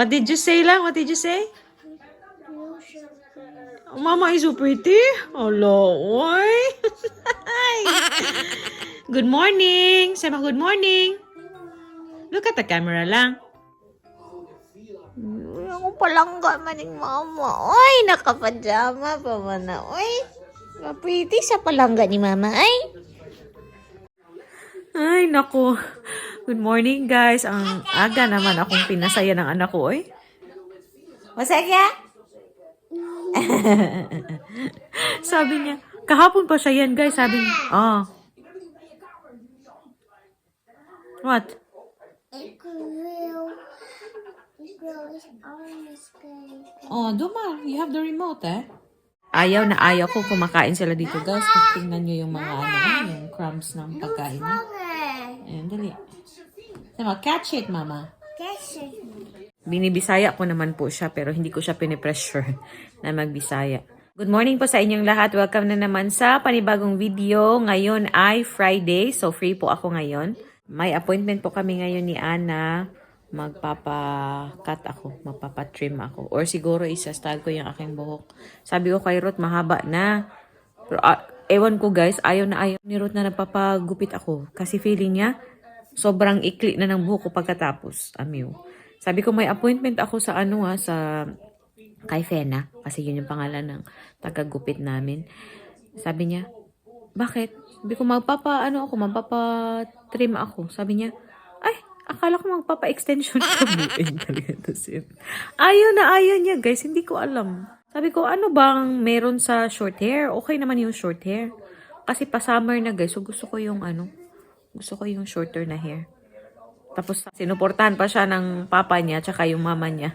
What did you say lang? What did you say? Mama is so pretty. Hello, oy. Good morning. Say good morning. Look at the camera lang. Ako palangga maning mama. Oy, nakapajama pa man na. Oy, pretty sa palangga ni mama. Ay, naku. Good morning, guys. Ang aga naman akong pinasaya ng anak ko, oy. Masaya? Sabi niya, kahapon pa siya yan, guys. Sabi niya, What? Duma, you have the remote, eh? Ayaw na ayaw ko kumakain sila dito, guys. Tingnan nyo yung mga yung crumbs ng pagkain. Ayan, dali. Sama, catch it, mama. Catch it. Binibisaya ko naman po siya, pero hindi ko siya pinipressure na magbisaya. Good morning po sa inyong lahat. Welcome na naman sa panibagong video. Ngayon ay Friday, so free po ako ngayon. May appointment po kami ngayon ni Ana. Magpapa-cut ako, magpapa-trim ako. Or siguro isa-style ko yung aking buhok. Sabi ko kay Ruth, mahaba na. Pero ewan ko guys, ayaw na ayaw ni Ruth na napapagupit ako. Kasi feeling niya, sobrang ikli na ng buhok ko pagkatapos. Amiw. Sabi ko may appointment ako sa sa kay Fena. Kasi yun yung pangalan ng tagagupit namin. Sabi niya, bakit? Sabi ko magpapa-trim ako. Sabi niya, ay, akala ko magpapa-extension ka. Ayaw na ayaw niya guys, hindi ko alam. Sabi ko, ano bang meron sa short hair? Okay naman yung short hair. Kasi pa summer na guys, so gusto ko yung shorter na hair. Tapos sinuportahan pa siya ng papa niya tsaka yung mama niya.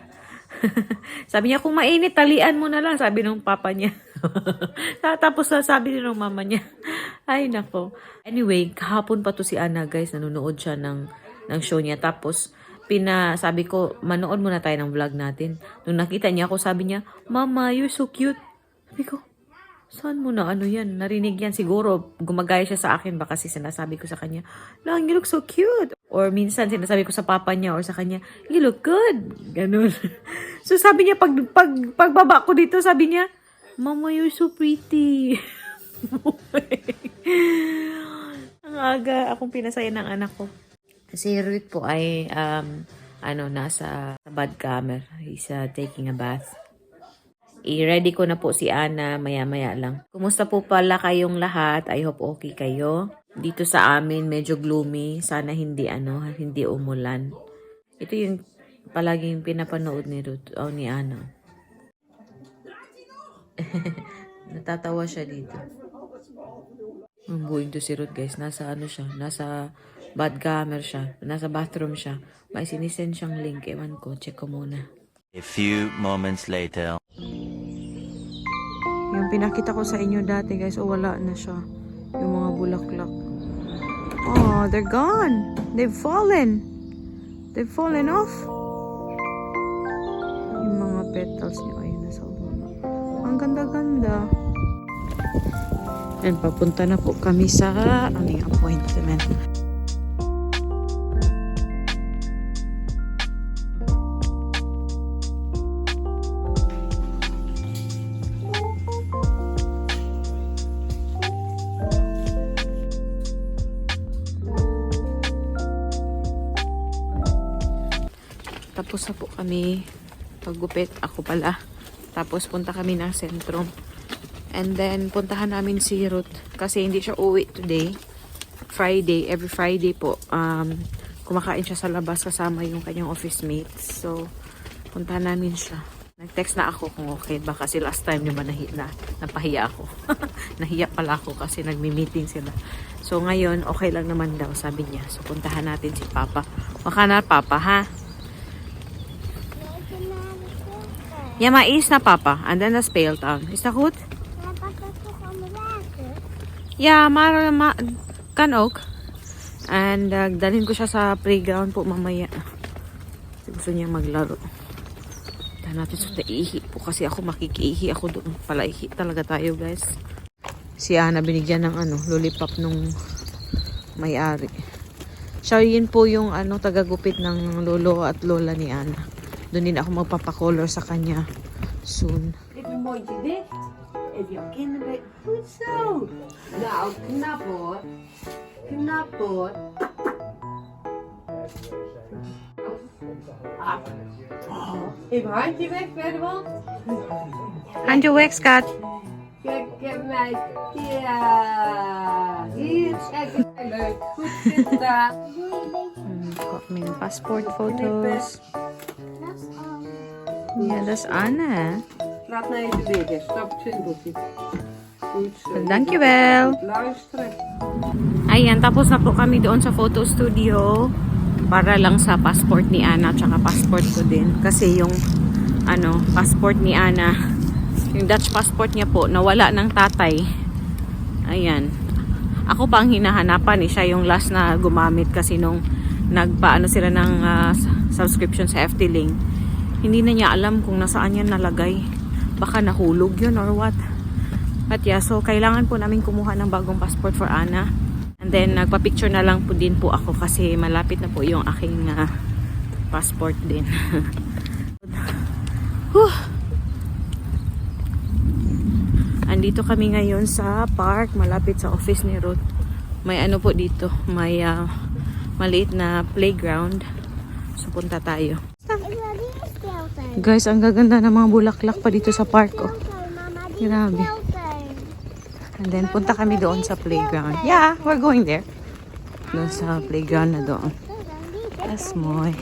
Sabi niya, kung mainit, talian mo na lang, sabi ng papa niya. Tapos sabi din ng mama niya. Ay, nako. Anyway, kahapon pa to si Ana, guys. Nanonood siya ng show niya. Tapos, sabi ko, manood muna tayo ng vlog natin. Nung nakita niya ako, sabi niya, Mama, you're so cute. Sabi ko, saan mo na yan? Narinig yan. Siguro, gumagaya siya sa akin. Baka kasi sinasabi ko sa kanya, Lang, you look so cute. Or minsan, sinasabi ko sa papa niya or sa kanya, you look good. Ganun. So, sabi niya, pagbaba ko dito, sabi niya, Mama, you're so pretty. Ang aga akong pinasaya ng anak ko. Si Ruth po ay, nasa bad camera. He's taking a bath. I-ready ko na po si Ana maya-maya lang. Kumusta po pala kayong lahat? I hope okay kayo. Dito sa amin medyo gloomy. Sana hindi umulan. Ito yung palaging pinapanood ni Ruth o ni Ana. Natatawa siya dito. Ang buhay to si Ruth guys. Nasa nasa bad camera siya. Nasa bathroom siya. May sinisend siyang link. Ewan ko. Check ko muna. A few moments later. Yung pinakita ko sa inyo dati guys, wala na siya. Yung mga bulaklak. Oh, they're gone. They've fallen. They've fallen off. Yung mga petals niya, ayun nasa baba. Ang ganda-ganda. And papunta na po kami sa aming appointment. Tapos na po kami paggupit. Ako pala. Tapos punta kami ng sentrum. And then puntahan namin si Ruth. Kasi hindi siya uwi today. Friday. Every Friday po. Kumakain siya sa labas kasama yung kanyang office mates. So, puntahan namin siya. Nag-text na ako kung okay ba. Kasi last time naman napahiya ako. Nahiya pala ako kasi nagmi-meeting sila. So, ngayon okay lang naman daw sabi niya. So, puntahan natin si Papa. Baka na Papa ha? Ja, maar eerst naar papa en dan naar speeltuin. Is dat goed? Ja, papa toch aan de water? Ja, maar kan ook. And dalhin ko siya sa playground po mamaya. Kasi gusto niya maglaro. Dahil natin sa ihi po kasi ako makikiihi ako doon. Palaihi talaga tayo guys. Si Ana binigyan ng lollipop nung may-ari. Siya yun po yung tagagupit ng lolo at lola ni Ana. Doon din ako magpapakolor sa kanya soon. Even mooi dit. Even jouw kinderen. Goed zo. Nou, knap hoor. Knap hoor. Even handje weg, verder. Handje weg, skat. Kijk mij. Ja. Hier, kijk eens. Leuk. Goed gedaan. Got my passport photos. That's all. Yeah, that's Anna. Laat nou even liggen. Stap het in boekje. Goed zo. Dankjewel. Luisteren. Ayan, tapos na po kami doon sa photo studio para lang sa passport ni Ana tsaka passport ko din. Kasi yung passport ni Ana, yung Dutch passport niya po, nawala ng tatay. Ayan. Ako pa ang hinahanapan, siya yung last na gumamit kasi nung nagpaano sila ng subscription sa FT Link. Hindi na niya alam kung nasaan yan nalagay. Baka nahulog yun or what. But yeah, so kailangan po namin kumuha ng bagong passport for Ana. And then nagpa-picture na lang po din po ako kasi malapit na po yung aking passport din. Andito kami ngayon sa park malapit sa office ni Ruth. May ano po dito, may maliit na playground. So punta tayo. Guys, ang gaganda ng mga bulaklak pa dito sa park. Oh. Grabe. And then punta kami doon sa playground. Yeah, we're going there. Doon sa playground na doon. Yes, moy.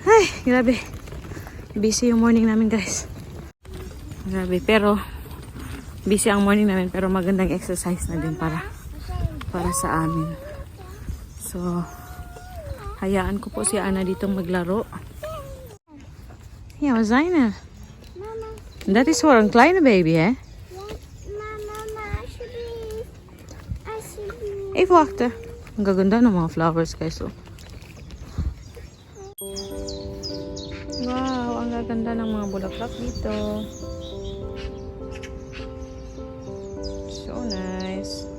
Ay, grabe. Busy yung morning namin, guys. Grabe, pero busy ang morning namin pero magandang exercise na din para sa amin. So, hayaan ko po si Ana ditong maglaro. Ja, we zijn er. Mama, Dat is voor een kleine baby, hè? ja, mama, alsjeblieft. Alsjeblieft. Even wachten. Ang gaganda ng mga flowers, guys. Oh. Wow, ang gaganda ng mga bulaklak dito. So nice.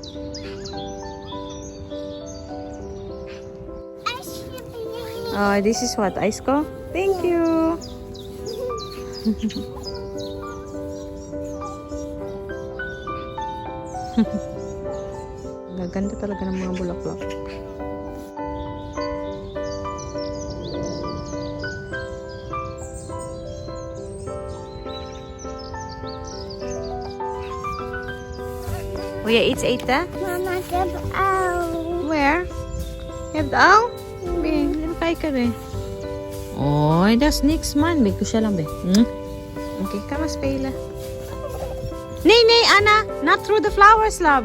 Alsjeblieft. This is what, ice ko? Thank you. Gaganda talaga ng mga bulaklak. Wil je iets eten? Mama, ik heb al. Where? Je hebt al? Ben, even kijken be. Oh, dat is niks man. Ben, kusya lang be. Oké, ga maar spelen. Nee, nee, Anna. Not through the flowers, love.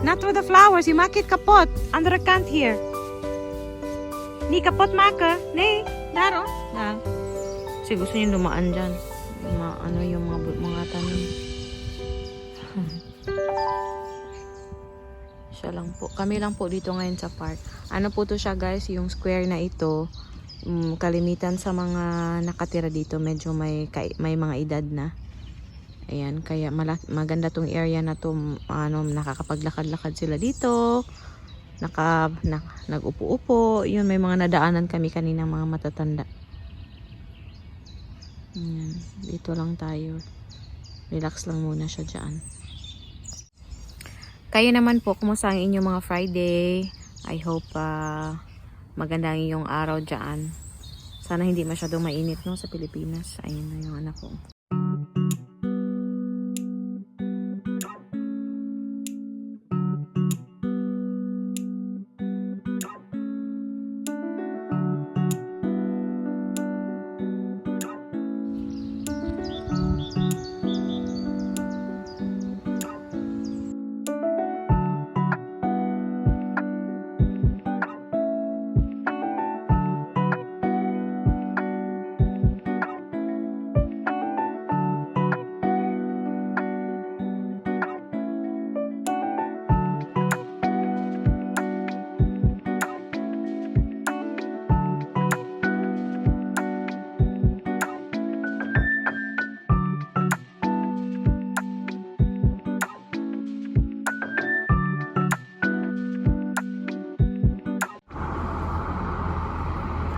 Not through the flowers. Je maakt het kapot. Andere kant hier. Niet kapot maken. Nee, daar oh. Daar. Kasi gusto niya dumaan dyan. Yung mga tanim. Siya lang po. Kami lang po dito ngayon sa park. Ano po to siya, guys? Yung square na ito. Kalimitan sa mga nakatira dito. Medyo may mga edad na. Ayan. Kaya maganda tong area na to. Nakakapaglakad-lakad sila dito. Nag-upo-upo. Yun, may mga nadaanan kami kanina mga matatanda. Ayan. Dito lang tayo. Relax lang muna siya dyan. Kayo naman po, kumusta ang inyong mga Friday? I hope maganda ang iyong araw dyan. Sana hindi masyadong mainit no, sa Pilipinas. Ayun na yung anak ko.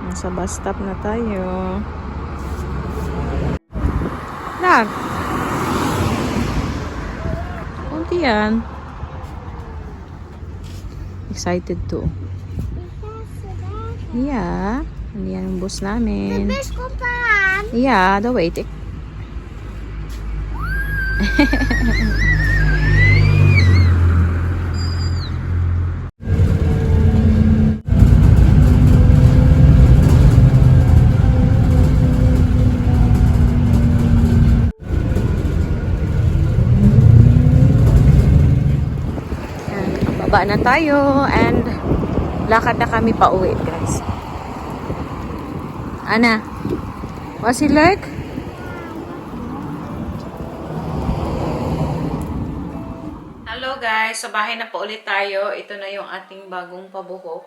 Nasa bus stop na tayo. What? Kunti yan. Excited to. Yeah. Hindi yan yung bus namin. Bes ko pa. Yeah, the wait. Baba na tayo and lakad na kami pa uwi, guys. Ana, was he like? Hello guys, sa bahay na po ulit tayo. Ito na yung ating bagong pabuhok.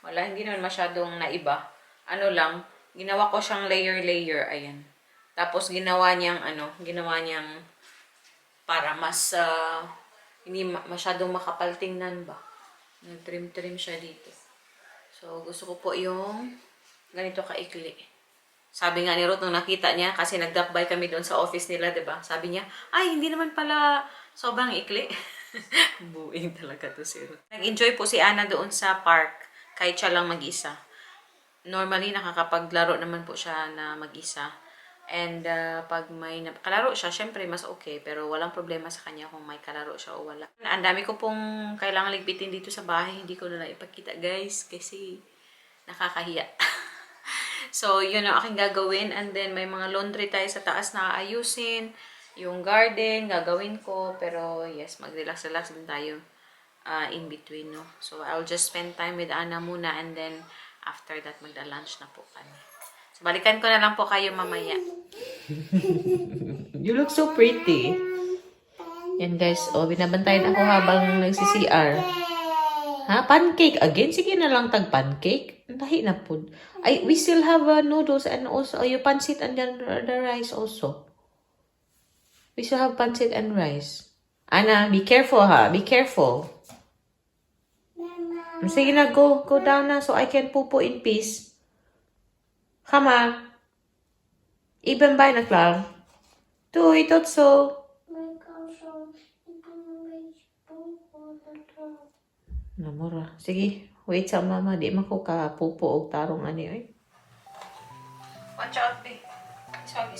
Wala, hindi naman masyadong naiba. Ano lang, ginawa ko siyang layer-layer, ayan. Tapos ginawa niyang para mas hindi masyadong makapal tingnan ba. Nag-trim-trim siya dito. So, gusto ko po yung ganito kaikli. Sabi nga ni Ruth nung nakita niya, kasi nagdakbay kami doon sa office nila, diba? Sabi niya, ay, hindi naman pala sobrang ikli. Buing talaga to si Ruth. Nag-enjoy po si Anna doon sa park, kahit siya lang mag-isa. Normally, nakakapaglaro naman po siya na mag-isa. And pag may kalaro siya, syempre mas okay. Pero walang problema sa kanya kung may kalaro siya o wala. Ang dami ko pong kailangan ligpitin dito sa bahay. Hindi ko na lang ipakita, guys. Kasi nakakahiya. So, yun ang aking gagawin. And then, may mga laundry tayo sa taas na aayusin. Yung garden, gagawin ko. Pero, yes, mag-relax-relax din tayo in between, no? So, I'll just spend time with Anna muna. And then, after that, magda-lunch na po kami. So, balikan ko na lang po kayo mamaya. You look so pretty. Yan guys, oh, binabantayan ako habang nagsi-CR. Ha? Pancake again? Sige na lang tag-pancake. Tahi na po. Ay, we still have noodles and also yung pancit and then the rice also. We still have pancit and rice. Anna, be careful ha. Be careful. Sige na, go. Go down na so I can pupo in peace. Come on. Ibang ba na klar? Tu, itot so. Namura. Sige, wait sa mama. Di man ko kapupo o tarong ani. Ay. Watch out, be. Sorry.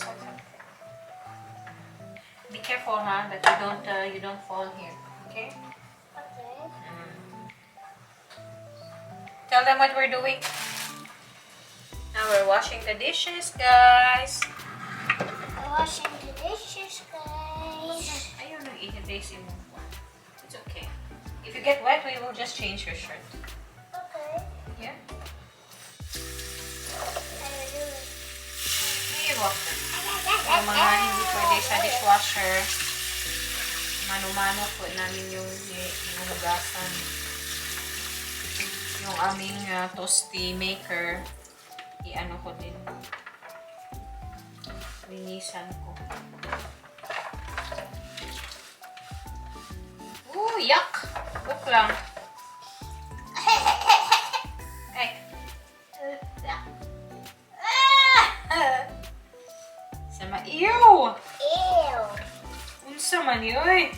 Be careful, ha, that you don't fall here. Okay? Okay. Tell them what we're doing. Now we're washing the dishes, guys. Washing the dishes, guys. Ayun, nag-i-erase mo. It's okay. If you get wet, we will just change your shirt. Okay. Yeah? I will do it. Hey, walk. Yung mga hindi pwede sa dishwasher, mano-mano po namin yung hugasan. Yung aming toasty maker, i-ano ko din. Linisan ko. Ooh, yuck! Look lang. Ay. Sama, ew! Ew. Unsa man yoy?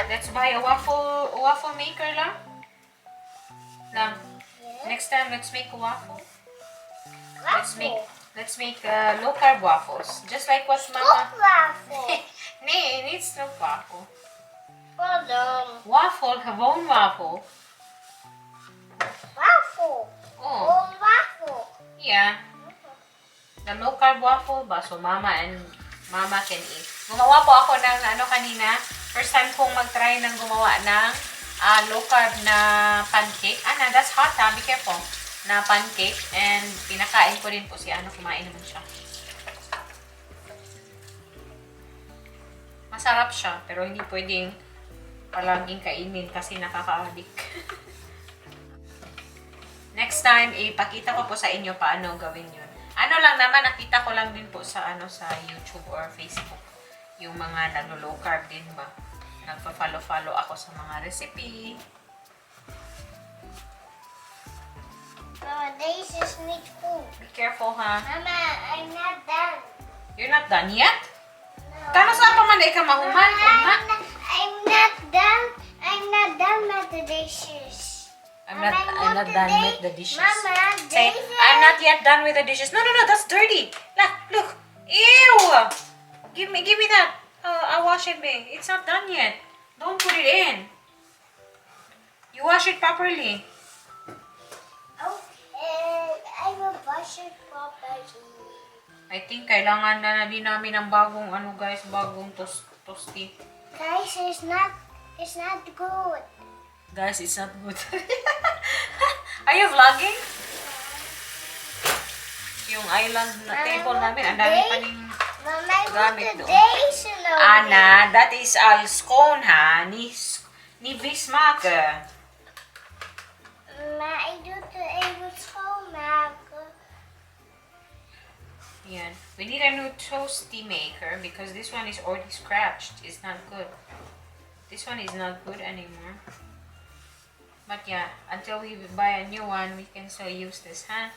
Let's buy a waffle maker lang. Next time, let's make a waffle. Let's make low carb waffles, just like what Mama. Waffle. Nee, it needs no waffle. Hold on. Waffle, gewoon waffle. Waffle. Oh, Oh, waffle. yeah. The low carb waffle ba? So Mama can eat. Gumawa po ako ng kanina. First time kong mag-try ng gumawa ng low carb na pancake. Ana, that's hot ha. Be careful. Na pancake. And pinakain ko rin po si kumain naman siya. Masarap siya. Pero hindi pwedeng palaging kainin kasi nakaka-addict. Next time, ipakita ko po sa inyo paano gawin yun. Ano lang naman, nakita ko lang din po sa sa YouTube or Facebook. Yung mga naglo-low carb din ba. Nagpa-follow ako sa mga recipe. Mama, dishes need food. Be careful, ha? Mama, I'm not done. You're not done yet? Kano sa pa man ka mahuman? I'm not done. I'm not done with the dishes. I'm not done with the dishes. Mama, Say, dishes. I'm not yet done with the dishes. No, that's dirty. Look. Ew! Give me that. I'll wash it, babe. It's not done yet. Don't put it in. You wash it properly. Okay, I will wash it properly. I think kailangan na din namin ng bagong bagong toasty. Guys, it's not good. Guys, it's not good. Are you vlogging? Yung island na table namin, ang dami pa ning Mama, I gamit want the doon. days in the Anna, that is all scone, ha? Ni Bismarck. Ma, I do the able schoolmaak. Yan. We need a new toasty maker because this one is already scratched. It's not good. This one is not good anymore. But yeah, until we buy a new one, we can still use this, huh?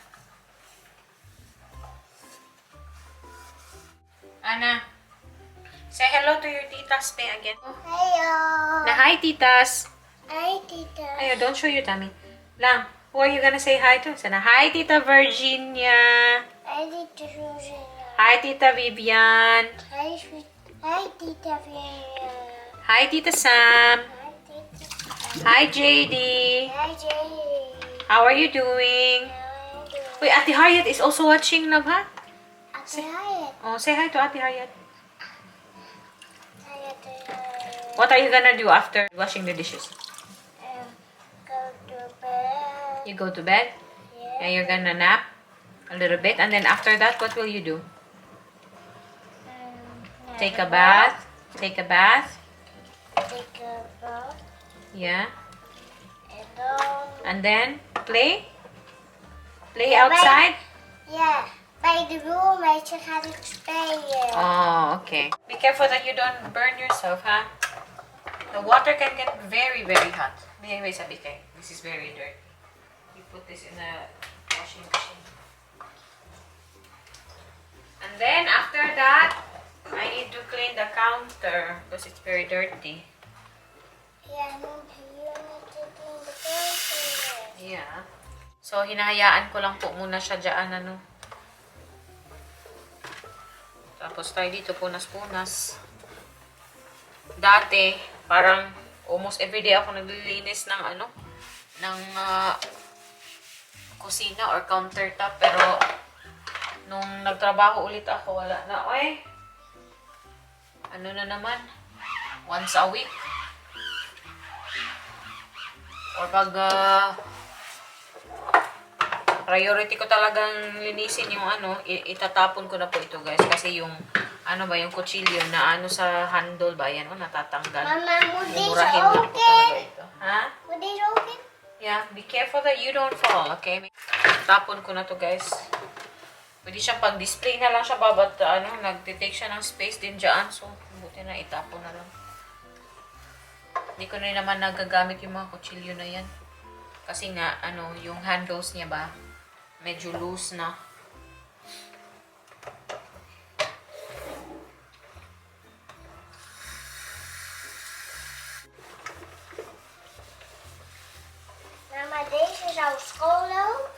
Anna, say hello to your titas, pe, again. Hello. Na hi, titas. Hi, Tita. Ayo, don't show your tummy. Lang, who are you gonna say hi to? Sana, hi, Tita Virginia. Hi, Tita Susan. Hi, Tita Vivian. Hi, hi, Tita Fiona. Hi, Tita Sam. Hi, Tita. Hi, JD. Hi, Jay. How are you doing? Wait, Ate Harriet is also watching, love, ha? Ate Hyatt. Oh, say hi to Ate Harriet. Hi, Ate Hyatt. What are you gonna do after washing the dishes? Go to bed. You go to bed? Yeah. And you're gonna nap a little bit, and then after that, what will you do? Take a bath? Take a bath? Take a bath. Yeah. And And then, play? Play Yeah, outside? yeah. By the room, I just had to spray it. Oh, okay. Be careful that you don't burn yourself, huh? The water can get very, very hot. Anyway, sabi kay, this is very dirty. You put this in the washing machine. And then, after that, I need to clean the counter because it's very dirty. Yeah, you need to clean the bathroom. Yeah. So, hinahayaan ko lang po muna siya dyan, ano. Tapos tayo dito, punas-punas. Dati, parang almost everyday ako naglilinis ng ano, ng kusina or countertop. Pero, nung nagtrabaho ulit ako, wala na. Oy, ano na naman, once a week. Or pag priority ko talagang linisin yung ano, itatapon ko na po ito, guys. Kasi yung, ano ba, yung kutsilyo na ano sa handle ba, yan, natatanggal. Mama, would this Mumurahin na po open? talaga ito. Ha? Would this open? Yeah, be careful that you don't fall, okay? Tapon ko na to, guys. Pwede siyang pag-display na lang siya, babat, ano, nag-take siya ng space din dyan. So, buti na, itapon na lang. Hindi ko na naman nagagamit yung mga kutsilyo na yan. Kasi nga, ano, yung handles niya ba, medyo loose na. Mama, deze is jouw school ook.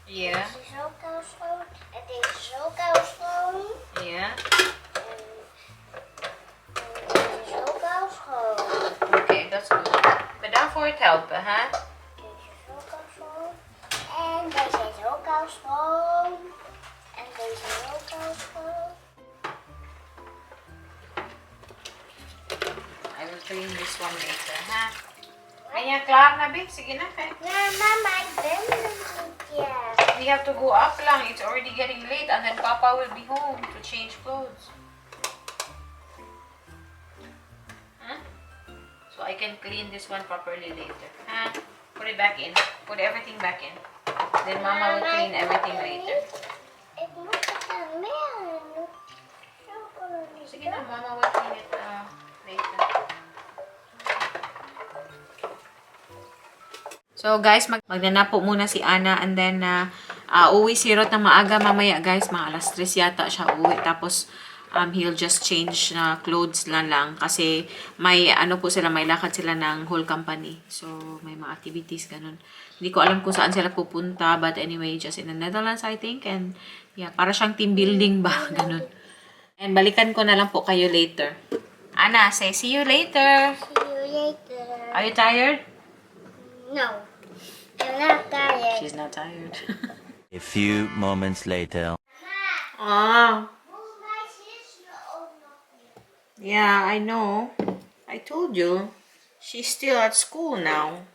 Yeah. Deze is ook jouw school. En deze is ook jouw school. Yeah. En deze is ook jouw school. Okay, that's good. Bedankt voor het helpen, hè? Deze is ook jouw school. En deze is ook jouw school. En deze is ook jouw school. I will clean this one later, ha? Ayan, klaar na, babe. Sige na, kaya. Nee, mama, ik ben er niet yet. We have to go up lang. It's already getting late and then Papa will be home to change clothes. Huh? So I can clean this one properly later. Huh? Put it back in. Put everything back in. Then Mama will clean everything later. Ik moet het aan meer doen. Chocolade. Sige na, Mama will clean it later. So So guys, magnanapo muna si Ana and then uwi si Rot ng maaga mamaya guys. Mga alas 3 yata siya uwi. Tapos he'll just change na clothes lang kasi may ano po sila, may lakad sila ng whole company. So may mga activities ganun. Hindi ko alam kung saan sila pupunta but anyway, just in the Netherlands I think. And yeah, para siyang team building ba, ganun. And balikan ko na lang po kayo later. Ana, say see you later. See you later. Are you tired? No, I'm not tired. She's not tired. A few moments later. Ah. Yeah, I know. I told you. She's still at school now.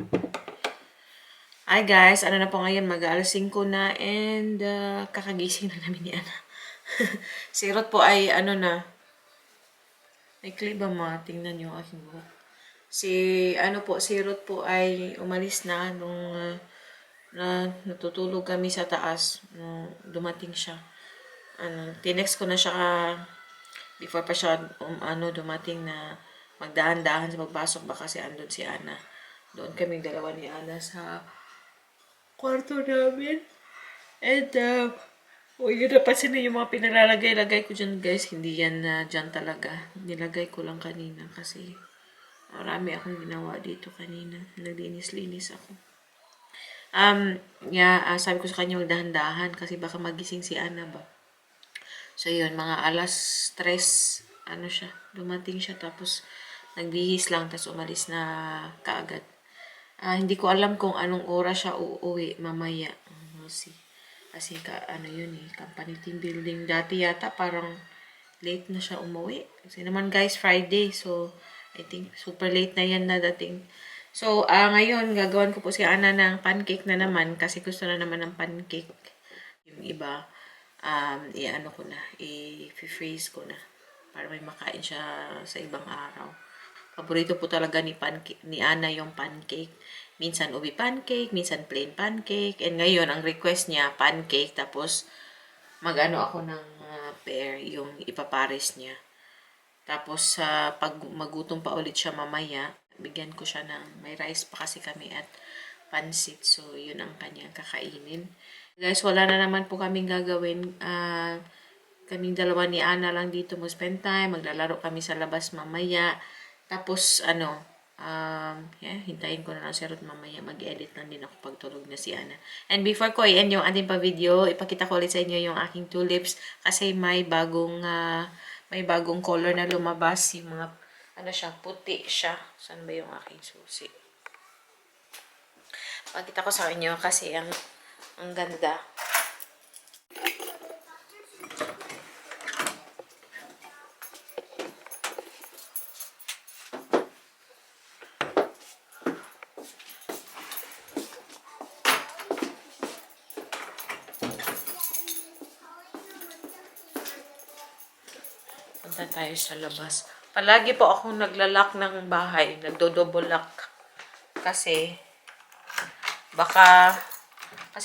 Hi guys, ano na po ngayon? Mag-alas 5 na and kakagising na namin ni Ana. Si Rot po ay ano na. May clip ba mga? Tingnan niyo aking buhok. Si Rot po ay umalis na nung natutulog kami sa taas. Dumating siya. Tinext ko na siya before pa siya dumating na magdahan-dahan sa pagpasok ba kasi andun si Ana. Doon kami dalawa ni Ana sa kwarto namin. And yun napansin na yung mga pinalalagay-lagay ko dyan guys. Hindi yan dyan talaga. Nilagay ko lang kanina kasi marami akong ginawa dito kanina. Naglinis-linis ako. Sabi ko sa kanya magdahan-dahan kasi baka magising si Ana ba. So yun, mga alas 3, dumating siya tapos nagbihis lang tapos umalis na kaagad. Hindi ko alam kung anong oras siya uuwi mamaya. We'll see. Kasi company team building. Dati yata parang late na siya umuwi. Kasi naman guys, Friday. So, I think super late na yan na dating. So, ngayon, gagawan ko po si Ana ng pancake na naman. Kasi gusto na naman ng pancake. Yung iba, i-freeze ko na. Para may makain siya sa ibang araw. Paborito po talaga ni Ana yung pancake. Minsan ubi pancake, minsan plain pancake. And ngayon, ang request niya, pancake. Tapos, ako ng pear, yung ipapares niya. Tapos, pag magutom pa ulit siya mamaya, bigyan ko siya ng, may rice pa kasi kami at pansit. So, yun ang kanyang kakainin. Guys, wala na naman po kaming gagawin. Kaming dalawa ni Ana lang dito mag-spend time. Maglalaro kami sa labas mamaya. Tapos, hintayin ko na lang si Ruth mamaya. Mag-edit lang din ako pagtulog na si Ana. And before ko i-end yung ating pa-video, ipakita ko ulit sa inyo yung aking tulips kasi may bagong color na lumabas. Yung mga, puti siya. Saan ba yung aking susi? Pakita ko sa inyo kasi ang ganda. Punta tayo sa labas. Palagi po akong naglalak ng bahay. Nagdo-double lock. Kasi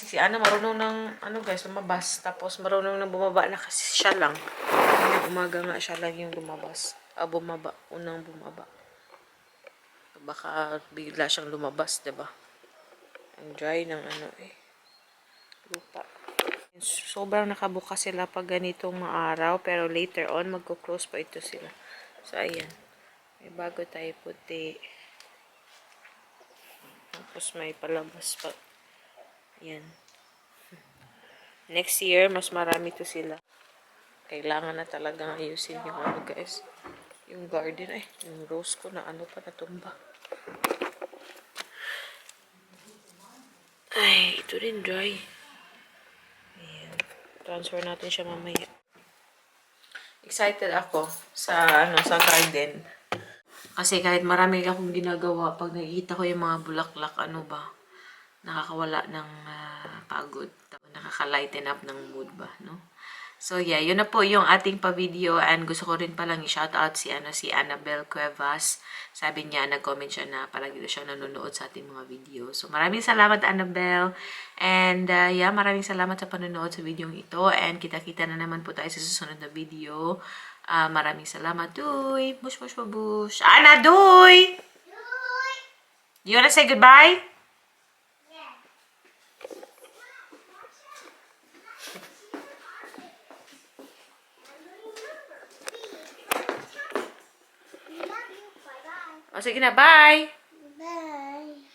si Ana marunong ng lumabas. Tapos marunong nang bumaba na kasi siya lang. Yung umaga nga siya lang yung lumabas. Unang bumaba. Baka bigla siyang lumabas, diba? Ang dry ng lupa. Sobrang nakabukas sila pag ganitong maaraw. Pero later on, magko-close pa ito sila. So, ayan. May bago tayo puti. Tapos may palabas pa. Ayan. Next year, mas marami to sila. Kailangan na talagang ayusin yung guys. Yung garden, yung rose ko na natumba. Ito rin dry. Ayan. Transfer natin siya mamaya. Excited ako sa garden. Kasi kahit marami akong ginagawa, pag nakikita ko yung mga bulaklak, nakakawala ng pagod. Nakaka-lighten up ng mood ba, no? So, yeah, yun na po yung ating pa-video. And gusto ko rin palang i-shoutout si Annabelle Cuevas. Sabi niya, nag-comment siya na palagi siya nanonood sa ating mga video. So, maraming salamat, Annabelle. And, maraming salamat sa panonood sa video ito. And, kita-kita na naman po tayo sa susunod na video. Maraming salamat. Duy! Bush, bush, bush. Ana, Duy! You wanna say goodbye? O, sige na, bye! Bye.